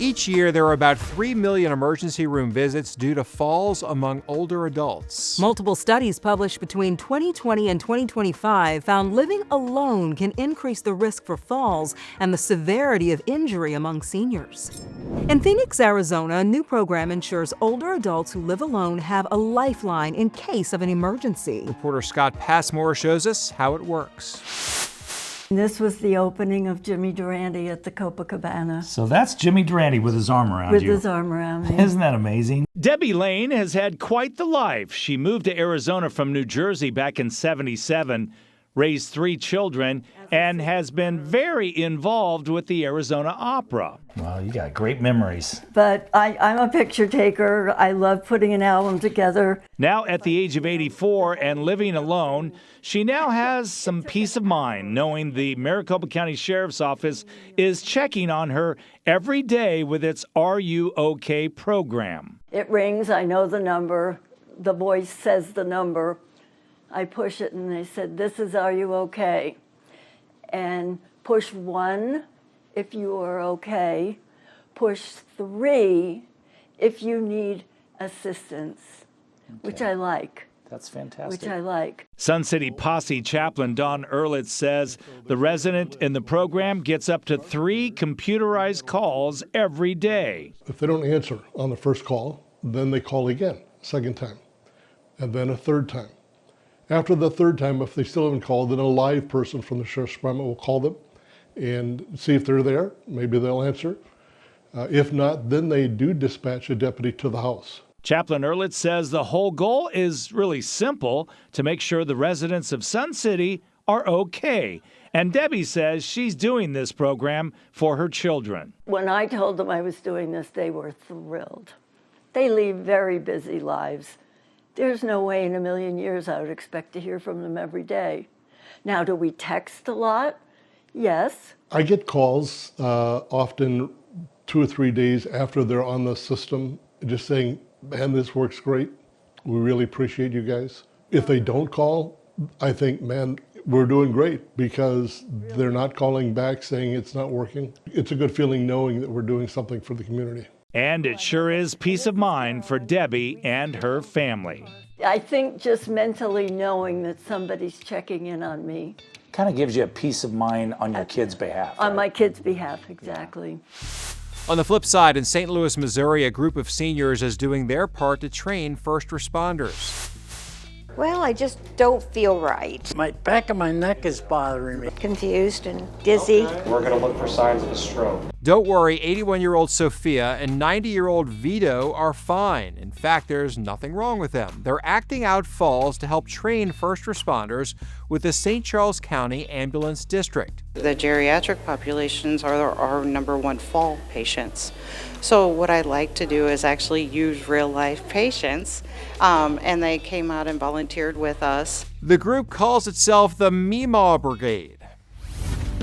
Each year, there are about 3 million emergency room visits due to falls among older adults. Multiple studies published between 2020 and 2025 found living alone can increase the risk for falls and the severity of injury among seniors. In Phoenix, Arizona, a new program ensures older adults who live alone have a lifeline in case of an emergency. Reporter Scott Passmore shows us how it works. This was the opening of Jimmy Durante at the Copacabana. So that's Jimmy Durante with his arm around you. With his arm around me. Isn't that amazing? Debbie Lane has had quite the life. She moved to Arizona from New Jersey back in '77, raised 3 children, and has been very involved with the Arizona Opera. Well, you got great memories. But I'm a picture taker. I love putting an album together. Now at the age of 84 and living alone, she now has some peace of mind knowing the Maricopa County Sheriff's Office is checking on her every day with its Are You OK program. It rings, I know the number. The voice says the number. I push it and they said, this is Are You OK? And push 1 if you are okay. Push 3 if you need assistance, which I like. That's fantastic. Which I like. Sun City Posse Chaplain Don Ehrlitz says the resident in the program gets up to 3 computerized calls every day. If they don't answer on the first call, then they call again, second time, and then a third time. After the third time, if they still haven't called, then a live person from the Sheriff's Department will call them and see if they're there. Maybe they'll answer. If not, then they do dispatch a deputy to the house. Chaplain Ehrlitz says the whole goal is really simple, to make sure the residents of Sun City are okay. And Debbie says she's doing this program for her children. When I told them I was doing this, they were thrilled. They lead very busy lives. There's no way in a million years I would expect to hear from them every day. Now, do we text a lot? Yes. I get calls often 2 or 3 days after they're on the system, just saying, man, this works great. We really appreciate you guys. If they don't call, I think, man, we're doing great, because they're not calling back saying it's not working. It's a good feeling knowing that we're doing something for the community. And it sure is peace of mind for Debbie and her family. I think just mentally knowing that somebody's checking in on me. Kind of gives you a peace of mind on your kids' behalf. On my kids' behalf, exactly. On the flip side, in St. Louis, Missouri, a group of seniors is doing their part to train first responders. Well, I just don't feel right. My back of my neck is bothering me. Confused and dizzy. We're going to look for signs of a stroke. Don't worry, 81-year-old Sophia and 90-year-old Vito are fine. In fact, there's nothing wrong with them. They're acting out falls to help train first responders with the St. Charles County Ambulance District. The geriatric populations are our #1 fall patients. So what I like to do is actually use real-life patients, and they came out and volunteered with us. The group calls itself the Meemaw Brigade.